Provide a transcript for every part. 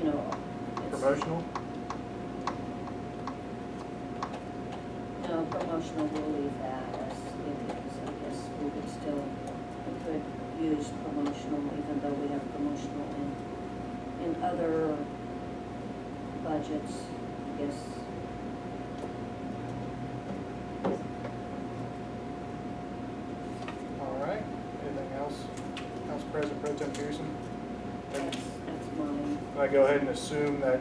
you know, it's, Promotional? no, promotional, we'll leave that as it is. I guess we could use promotional, even though we have promotional in other budgets, I guess. All right. Anything else? Council President Pro Tem Pearson? That's mine. I go ahead and assume that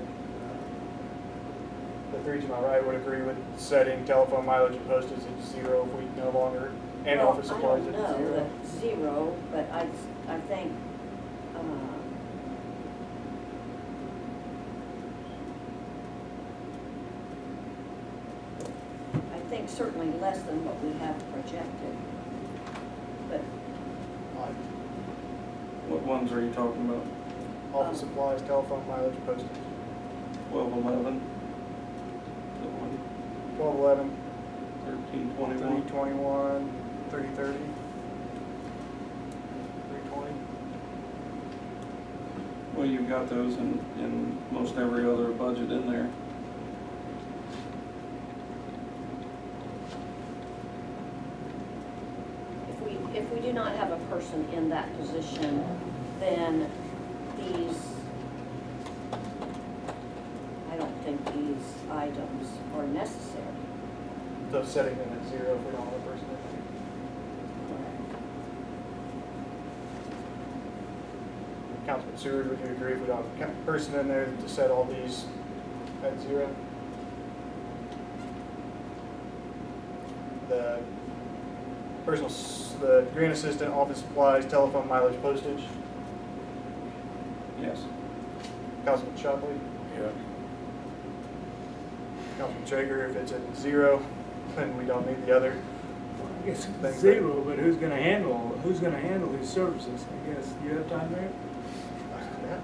the three to my right would agree with setting telephone mileage and postage at 0 if we no longer, and Well, office supplies I at don't know 0. that 0, but I think, I think certainly less than what we have projected. But What ones are you talking about? Office supplies, telephone mileage, postage. 1211? 1211, 1321? 321, 3030, 320. Well, you've got those in most every other budget in there. if we do not have a person in that position, then I don't think these items are necessary. So setting them at 0 if we don't have a person in there. Councilman Seward, would you agree if we don't have a person in there to set all these at 0? The the grant assistant, office supplies, telephone mileage, postage. Yes. Councilman Shopley, Yeah. Councilman Traeger, if it's at 0, then we don't need the other. I guess Thanks, it's 0, but who's gonna handle these services? I guess, you have time there? Yeah,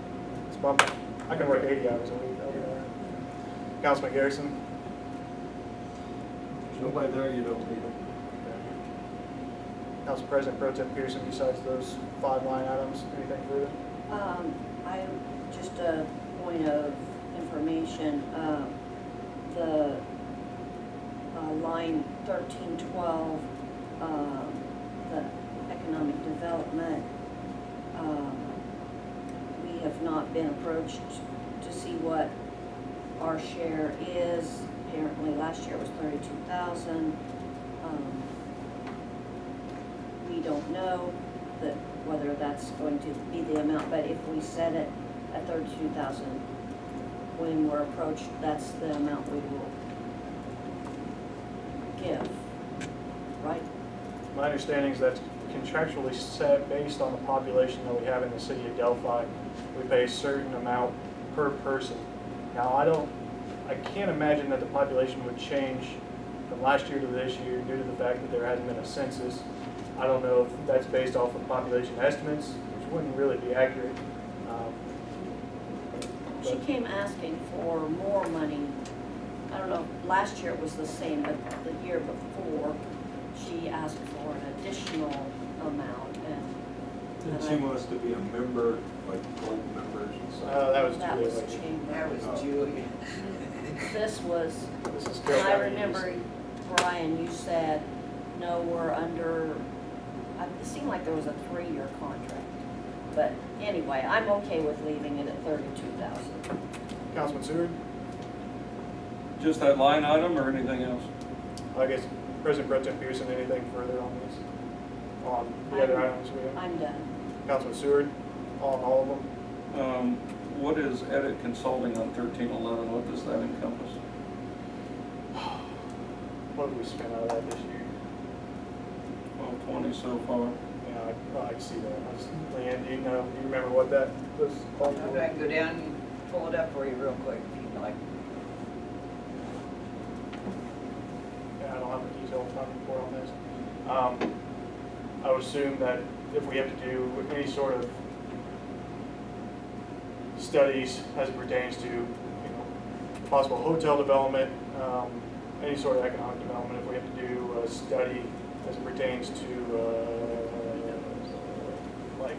it's bump. I can work 80 hours a week. Councilman Garrison. There's nobody there, you don't need them. Council President Pro Tem Pearson, besides those 5 line items, anything further? Just a point of information, the line 1312, the economic development, we have not been approached to see what our share is. Apparently last year was 32,000. We don't know whether that's going to be the amount, but if we set it at 32,000, when we're approached, that's the amount we will give, right? My understanding is that's contractually set based on the population that we have in the city of Delphi. We pay a certain amount per person. Now, I can't imagine that the population would change from last year to this year due to the fact that there hasn't been a census. I don't know if that's based off of population estimates, which wouldn't really be accurate. She came asking for more money. I don't know, last year it was the same, but the year before, she asked for an additional amount, and Didn't she want us to be a member, like gold members and stuff? That was that Julie. was chamber. That was Julie. This was, This is and I remember, Brian, you said, no, we're under, it seemed like there was a 3-year contract. But anyway, I'm okay with leaving it at 32,000. Councilman Seward, Just that line item or anything else? I guess President Pro Tem Pearson, anything further on this? On the other items we have? I'm done. Councilman Seward, on all of them? What is edit consulting on 1311? What does that encompass? What have we spent out of that this year? 1220 so far. Yeah, I see that. Leanne, do you remember what that was called? I can go down and pull it up for you real quick if you'd like. Yeah, I don't have a detailed fund report on this. I would assume that if we have to do any sort of studies as it pertains to, possible hotel development, any sort of economic development, if we have to do a study as it pertains to, like,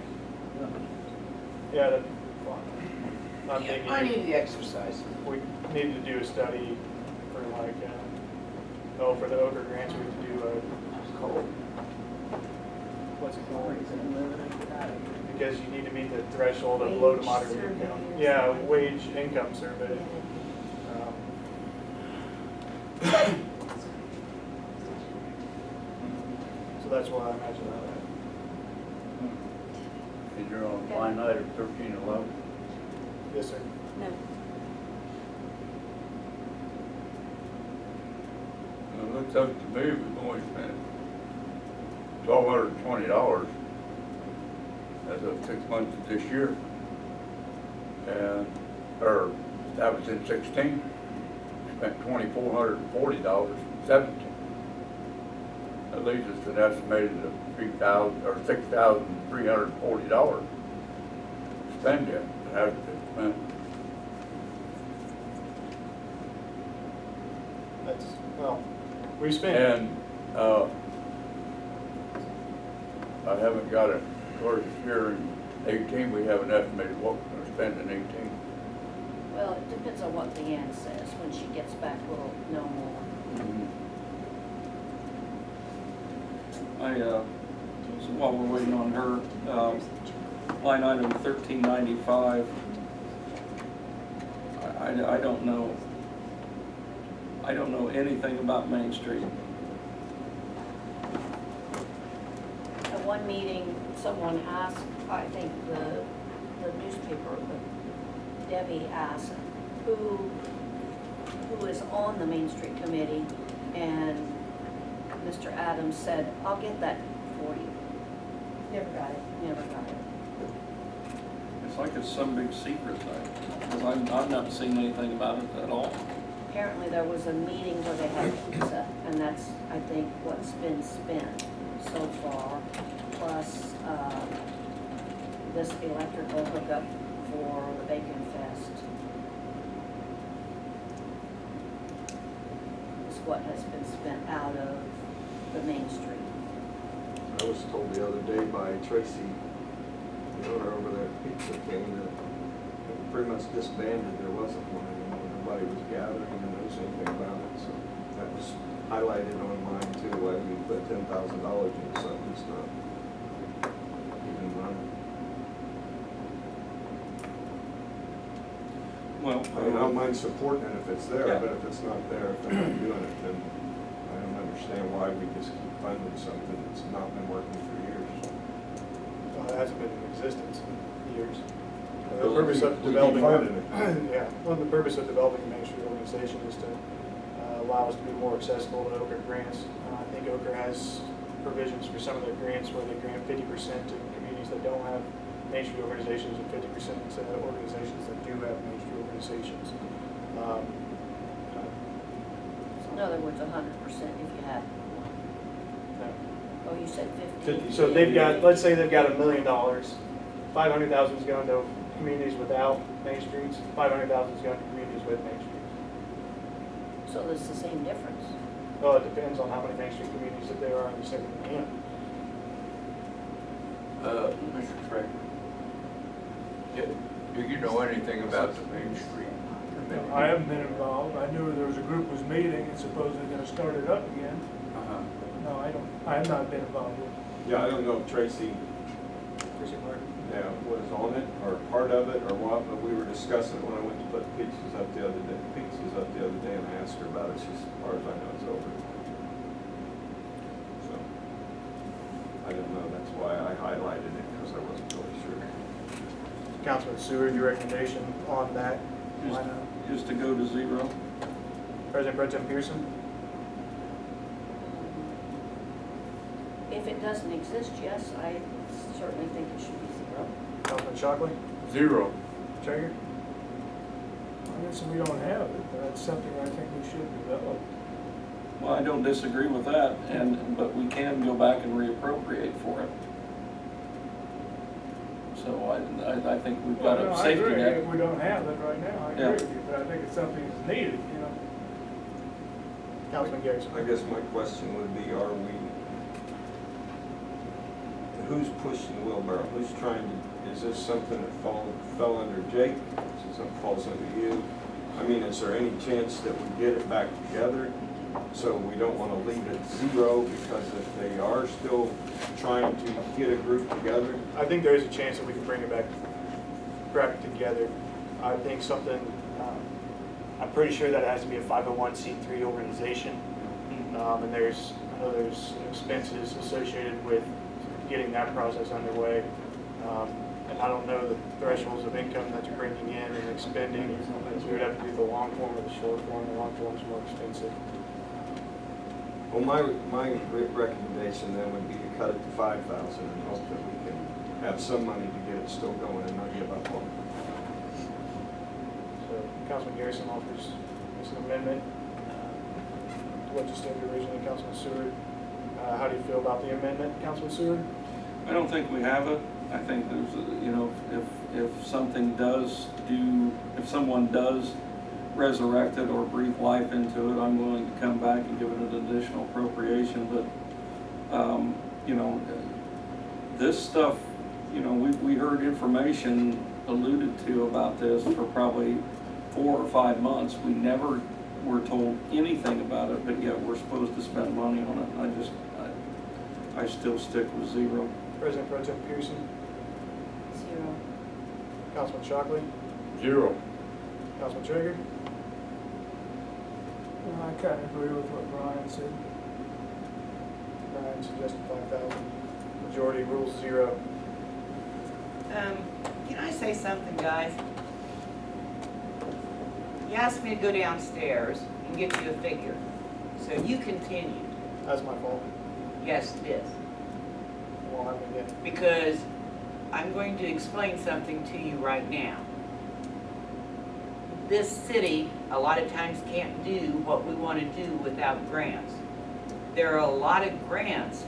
yeah, I'm thinking I need the exercise. we need to do a study for like, for the Ochre grants, we have to do what's it called? Because you need to meet the threshold of low to Wage moderate survey income. or Yeah, something. wage income survey. So that's why I imagine that. Is you're on line item 1311? Yes, sir. No. It looks up to me, we've only spent $1,220 as of 6 months of this year. And, or that was in 16, spent $2,440 in 17. That leaves us an estimated of $3,000 or $6,340 to spend yet, that hasn't been spent. That's, well, we spent, And, I haven't got it, of course, here in 18, we haven't estimated what we're gonna spend in 18. Well, it depends on what Leanne says. When she gets back, we'll know more. So while we're waiting on her, line item 1395, I don't know. I don't know anything about Main Street. At one meeting, someone asked, I think the newspaper, Debbie asked, who is on the Main Street Committee, and Mr. Adams said, I'll get that for you. Never got it. Never got it. It's like it's some big secret thing, because I've not seen anything about it at all. Apparently, there was a meeting where they had pizza, and that's, I think, what's been spent so far, plus this electrical hookup for the Bacon Fest is what has been spent out of the Main Street. I was told the other day by Tracy, the owner over there at Pizza King, that it pretty much disbanded, there wasn't one anymore. Nobody was gathering and knows anything about it, so that was highlighted on mine too, why we put $10,000 into something that's not even running. Well, I mean, I don't mind supporting it if it's there, Yeah. but if it's not there, if they're not doing it, then I don't understand why we just keep funding something that's not been working for years. it hasn't been in existence in years. The Well, purpose of we keep developing, funding it. yeah, well, the purpose of developing a Main Street organization is to allow us to be more accessible to Ochre grants. I think Ochre has provisions for some of their grants where they grant 50% to communities that don't have Main Street organizations and 50% to organizations that do have Main Street organizations. So in other words, 100% if you have one. No. Oh, you said 50. So they've got, let's say they've got $1 million, 500,000 is going to communities without Main Streets, 500,000 is going to communities with Main Streets. So it's the same difference. Well, it depends on how many Main Street communities that there are in the city of Indiana. Mr. Traker, do you know anything about the Main Street Committee? I haven't been involved. I knew there was a group was meeting and supposedly gonna start it up again. Uh-huh. No, I have not been involved with it. Yeah, I don't know if Tracy, was on it, or part of it, or what, but we were discussing it when I went to put pizzas up the other day, and I asked her about it, she's, as far as I know, it's over. So, I didn't know, that's why I highlighted it, because I wasn't really sure. Councilman Seward, your recommendation on that? Just, just to go to zero. President Pro Tem Pearson? If it doesn't exist, yes, I certainly think it should be 0. Councilman Shockley? Zero. Traeger? I guess we don't have it, but that's something I think we should develop. Well, I don't disagree with that, but we can go back and reappropriate for it. So I think we've got Well, a no, I safety agree. net. We don't have it right now, I agree Yeah. with you, but I think it's something that's needed, you know. Councilman Garrison? I guess my question would be, are we, who's pushing the wheelbarrow? Who's trying to, is this something that fell under Jake? Is it something that falls under you? I mean, is there any chance that we get it back together? So we don't want to leave it 0, because if they are still trying to get a group together, I think there is a chance that we can bring it back together. I think something, I'm pretty sure that it has to be a 501c3 organization. And I know there's expenses associated with getting that process underway. And I don't know the thresholds of income that you're bringing in and expending. So we would have to do the long form or the short form. The long form is more expensive. well, my recommendation then would be to cut it to 5,000 and hope that we can have some money to get it still going and not give up on it. So Councilman Garrison offers this an amendment to what you stated originally, Councilman Seward. How do you feel about the amendment, Councilman Seward? I don't think we have it. I think there's, you know, if something does if someone does resurrect it or breathe life into it, I'm willing to come back and give it an additional appropriation. But, you know, this stuff, you know, we heard information alluded to about this for probably 4 or 5 months. We never were told anything about it, but yet we're supposed to spend money on it. I still stick with 0. President Pro Tem Pearson, 0. Councilman Shockley, 0. Councilman Traeger, I kind of agree with what Brian said. Brian suggested 5,000. Majority rules 0. Can I say something, guys? You asked me to go downstairs and get you a figure. So you continued. That's my fault. Yes, it is. Well, I'm again. Because I'm going to explain something to you right now. This city, a lot of times, can't do what we want to do without grants. There are a lot of grants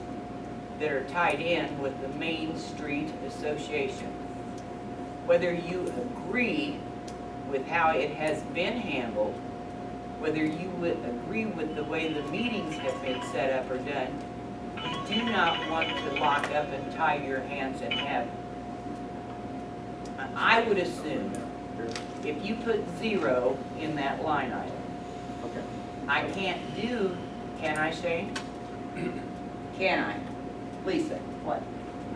that are tied in with the Main Street Association. Whether you agree with how it has been handled, whether you would agree with the way the meetings have been set up or done, you do not want to lock up and tie your hands and have. I would assume if you put 0 in that line item, Okay. I can't do, can I, Shane? Can I? Lisa, what?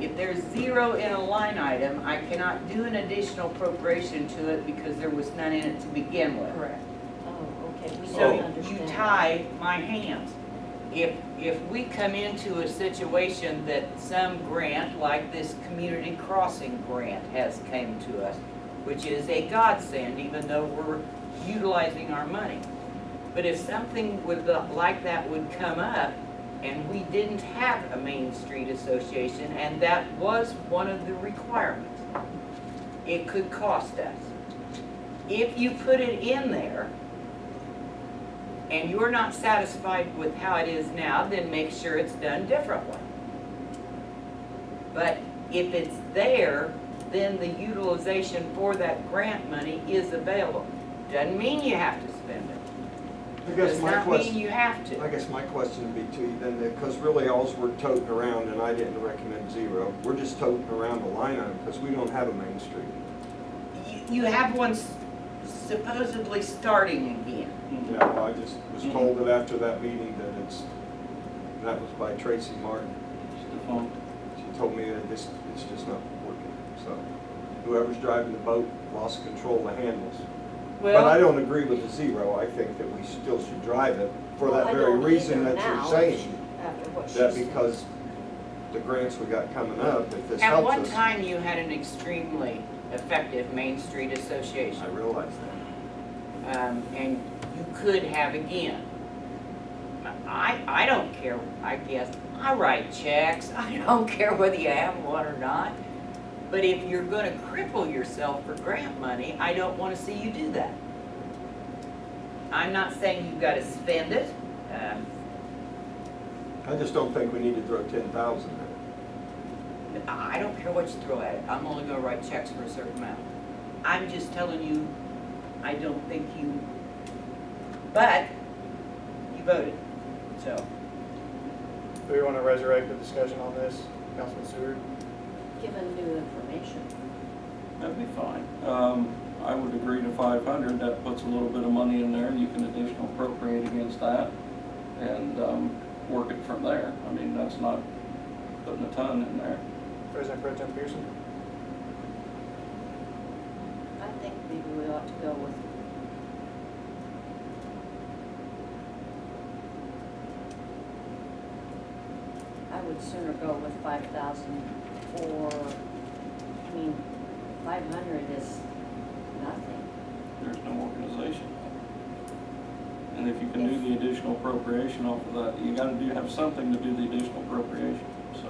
If there's 0 in a line item, I cannot do an additional appropriation to it because there was none in it to begin with. Correct. Oh, okay, we So don't you understand. tie my hands. If we come into a situation that some grant, like this community crossing grant has came to us, which is a godsend, even though we're utilizing our money. But if something like that would come up, and we didn't have a Main Street Association, and that was one of the requirements, it could cost us. If you put it in there, and you're not satisfied with how it is now, then make sure it's done differently. But if it's there, then the utilization for that grant money is available. Doesn't mean you have to spend it. I guess Does my not mean question, you have to. I guess my question would be to you then, because really alls we're toting around, and I didn't recommend 0, we're just toting around the line item because we don't have a Main Street. You have one supposedly starting again. Yeah, well, I just was told that after that meeting that was by Tracy Martin. She told me that it's just not working. So whoever's driving the boat lost control of the handles. But I don't agree with the 0. I think that we still should drive it for Well, that I very don't reason either that you're now, saying. After what she That said. because the grants we got coming up, if this At helps one us. time, you had an extremely effective Main Street Association. I realize that. And you could have again. I don't care, I guess. I write checks. I don't care whether you have one or not. But if you're going to cripple yourself for grant money, I don't want to see you do that. I'm not saying you've got to spend it. I just don't think we need to throw 10,000 in it. I don't care what you throw at it. I'm only going to write checks for a certain amount. I'm just telling you, I don't think you, but you voted, so. Do we want to resurrect the discussion on this? Councilman Seward? Given new information. That'd be fine. I would agree to 500, that puts a little bit of money in there, you can additional appropriate against that, and, work it from there. I mean, that's not putting a ton in there. President Pro Tem Pearson? I think maybe we ought to go with, I would sooner go with 5,000 for, I mean, 500 is nothing. There's no organization. And if you can do the additional appropriation off of that, you gotta have something to do the additional appropriation, so.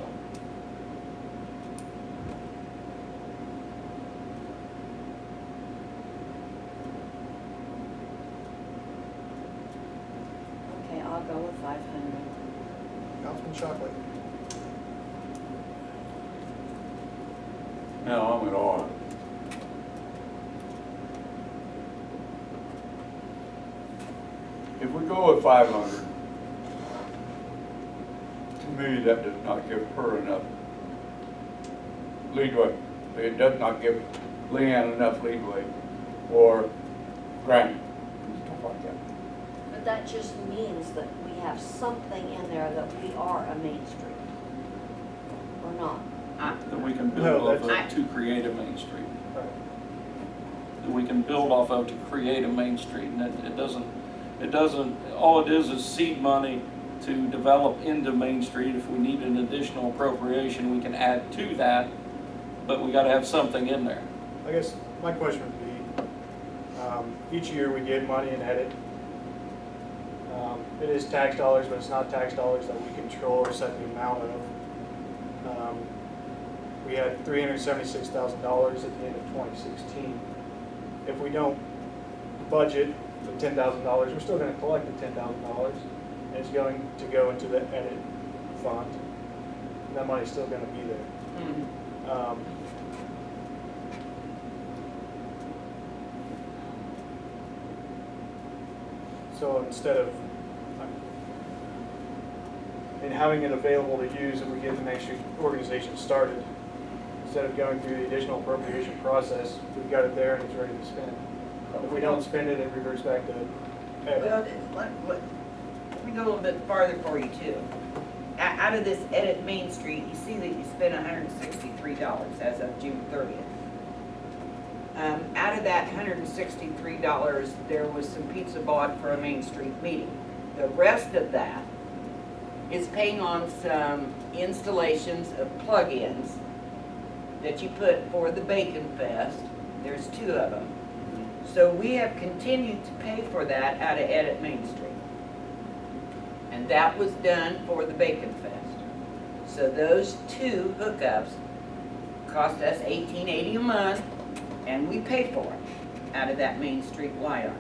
Okay, I'll go with 500. Councilman Shockley? No, I'm at all. If we go with 500, to me, that does not give her enough leeway. It does not give Leanne enough leeway or Granny, and stuff like that. But that just means that we have something in there that we are a Main Street. Or not. That we can build No, off that's- of to create a Main Street. Right. That we can build off of to create a Main Street, and it doesn't, all it is seed money to develop into Main Street. If we need an additional appropriation, we can add to that, but we gotta have something in there. I guess my question would be, each year we get money in edit. It is tax dollars, but it's not tax dollars that we control or set the amount of. We had $376,000 at the end of 2016. If we don't budget the $10,000, we're still going to collect the $10,000, and it's going to go into the edit fund. And that money's still going to be there. So instead of, and having it available to use if we get the Main Street organization started, instead of going through the additional appropriation process, we've got it there and it's ready to spend. If we don't spend it, it reverts back to edit. Well, let me go a little bit farther for you too. Out of this edit Main Street, you see that you spent $163 as of June 30th. Out of that $163, there was some pizza bought for a Main Street meeting. The rest of that is paying on some installations of plug-ins that you put for the Bacon Fest. There's 2 of them. So we have continued to pay for that out of Edit Main Street. And that was done for the Bacon Fest. So those 2 hookups cost us $18.80 a month, and we pay for it out of that Main Street line item.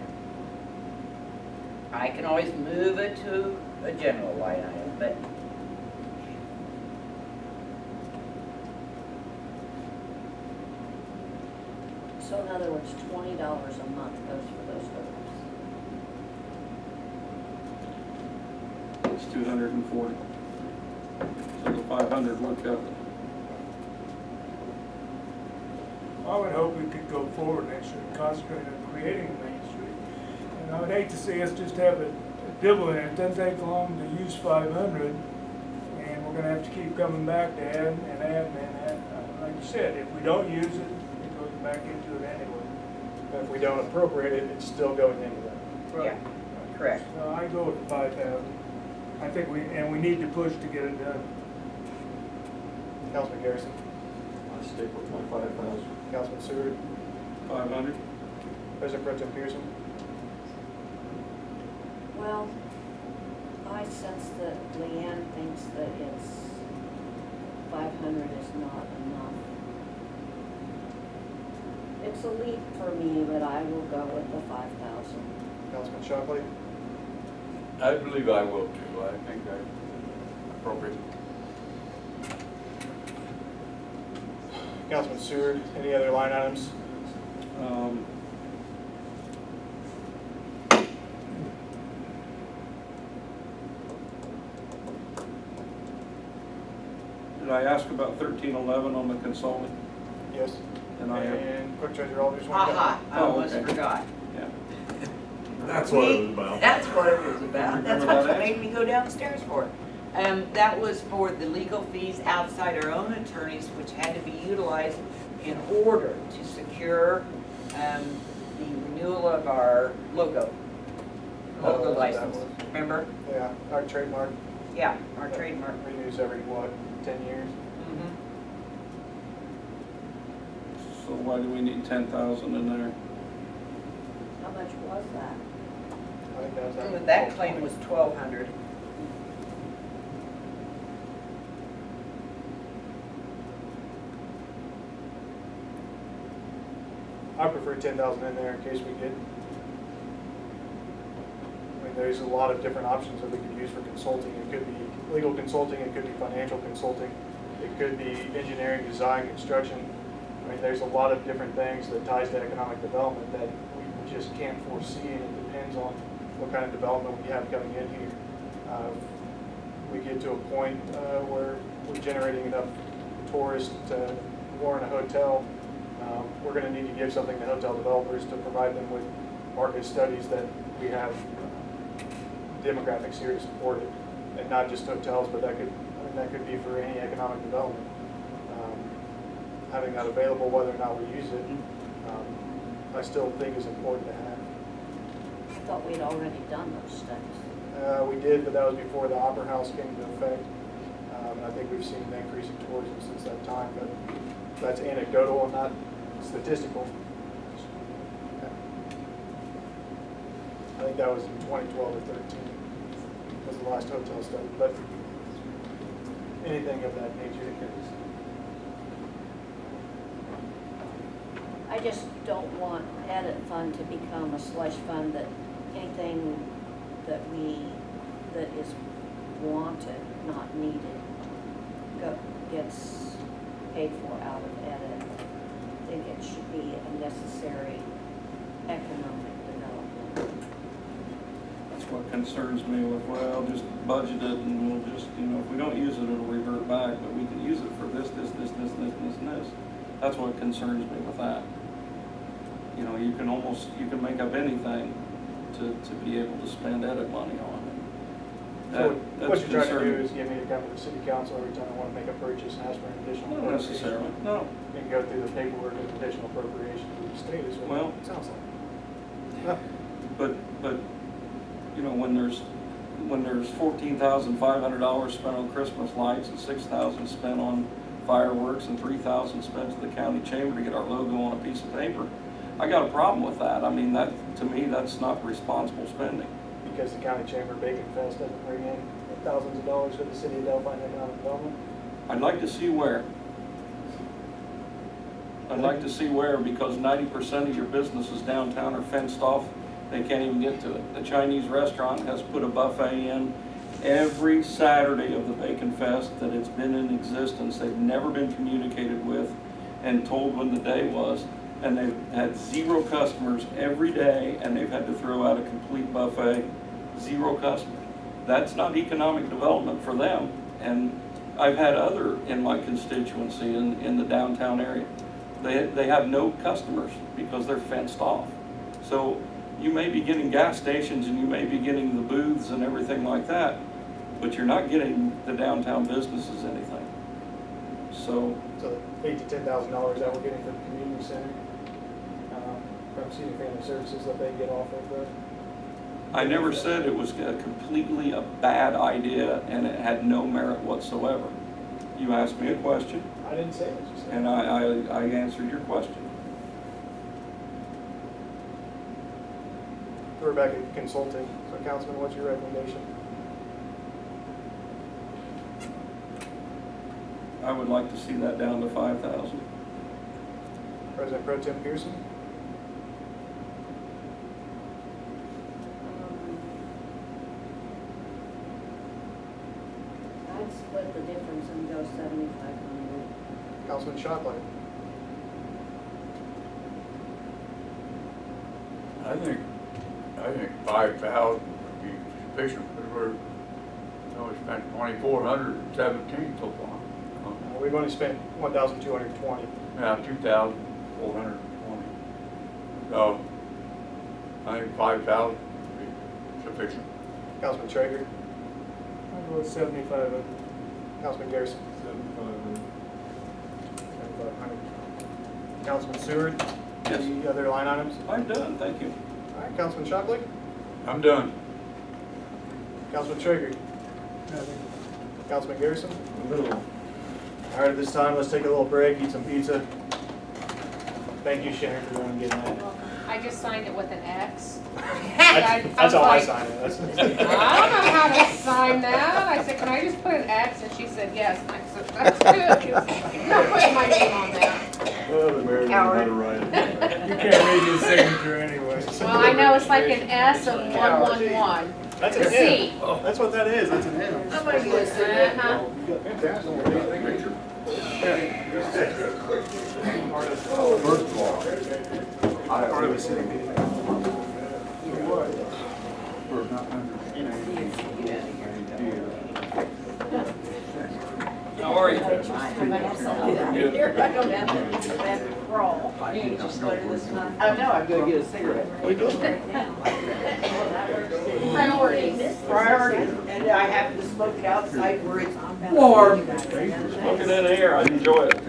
I can always move it to a general line item, but So in other words, $20 a month goes for those hookups. It's 240. So the 500 would cover it. I would hope we could go forward next year and concentrate on creating a Main Street. And I would hate to see us just have a dibble in it. It doesn't take long to use 500, and we're gonna have to keep coming back to add and add and add. Like you said, if we don't use it, it goes back into it anyway. And if we don't appropriate it, it's still going into that. yeah, correct. So I go with 5,000. I think we need to push to get it done. Councilman Garrison? I stick with my 5,000. Councilman Seward? 500? President Pro Tem Pearson? Well, I sense that Leanne thinks that it's 500 is not enough. It's a leap for me, but I will go with the 5,000. Councilman Shockley? I believe I will too. I think that's appropriate. Councilman Seward, any other line items? Did I ask about 1311 on the consulting? Yes. And I have, And quick treasure, all just want to. Aha, I Oh, almost okay. forgot. yeah. That's what it was about. That's what it was about. That's Remember what that made me go downstairs for it. That was for the legal fees outside our own attorneys, which had to be utilized in order to secure, the renewal of our logo Oh, that license. was- Remember? Yeah, our trademark. Yeah, our trademark. Renews every, what, 10 years? Mhm. So why do we need 10,000 in there? How much was that? I think that was That claim was 1,200. I prefer 10,000 in there in case we get. I mean, there's a lot of different options that we could use for consulting. It could be legal consulting, it could be financial consulting, it could be engineering, design, construction. I mean, there's a lot of different things that ties to economic development that we just can't foresee, and it depends on what kind of development we have coming in here. We get to a point where we're generating enough tourists to warrant a hotel. We're going to need to give something to hotel developers to provide them with market studies that we have demographics here to support it, and not just hotels, but that could be for any economic development. Having that available, whether or not we use it, I still think is important to have. I thought we'd already done those studies. We did, but that was before the Opera House came into effect. And I think we've seen an increase in tourism since that time, but that's anecdotal and not statistical. I think that was in 2012 or 13 was the last hotel study, but anything of that nature. I just don't want edit fund to become a slush fund that anything that is wanted, not needed, gets paid for out of edit. I think it should be a necessary economic development. That's what concerns me with, well, just budget it and we'll just, if we don't use it, it'll revert back, but we can use it for this, and this. That's what concerns me with that. You can make up anything to be able to spend edit money on it. So That's what you're trying to do concerning. is get me to come to the city council every time I want to make a purchase and ask for an additional Not appropriation. necessarily, no. And go through the paperwork of additional appropriation to the state is Well- what it sounds like. But, when there's $14,500 spent on Christmas lights and $6,000 spent on fireworks and $3,000 spent to the county chamber to get our logo on a piece of paper, I got a problem with that. I mean, to me, that's not responsible spending. Because the county chamber Bacon Fest doesn't bring in thousands of dollars for the city of Delphi and economic development. I'd like to see where. Because 90% of your businesses downtown are fenced off. They can't even get to it. The Chinese restaurant has put a buffet in every Saturday of the Bacon Fest that it's been in existence. They've never been communicated with and told when the day was. And they've had 0 customers every day, and they've had to throw out a complete buffet, 0 customers. That's not economic development for them. And I've had other in my constituency in the downtown area. They have no customers because they're fenced off. So you may be getting gas stations and you may be getting the booths and everything like that, but you're not getting the downtown businesses anything. So So $8,000 to $10,000 that we're getting for the community center from Senior Family Services that they get off of the. I never said it was completely a bad idea and it had no merit whatsoever. You asked me a question I didn't say what you said. and I answered your question. We're back at consulting. So Councilman, what's your recommendation? I would like to see that down to 5,000. President Pro Tem Pearson? I'd split the difference and go 7,500. Councilman Shotlight? I think 5,000 would be sufficient, because we spent 2,417 so far. We've only spent 1,220. Yeah, 2,420. So, I think 5,000 would be sufficient. Councilman Traeger, I'll go with 7,500. Councilman Garrison, 7,500. Councilman Seward, Yes. any other line items? I'm done, thank you. All right, Councilman Shockley, I'm done. Councilman Traeger, Nothing. Councilman Garrison. All right, at this time, let's take a little break, eat some pizza. Thank you, Sharon, for going and getting that. I just signed it with an X. That's how I sign it. I don't know how to sign that. I said, can I just put an X? And she said, yes. And I said, that's good. I'm not putting my name on that. Oh, the mayor didn't know how to write it. You can't read his signature anyway. Well, I know it's like an S of 111. That's an C. M. That's what that is, that's an M. I'm gonna use that, huh? First of all, Part of the city meeting. for not understanding the idea. How are you? Here, I go down there and roll. You just started this month. I know, I'm gonna get a cigarette. Priorities. Priority, and I happen to smoke it outside where it's warm. Smoking in the air, I enjoy it.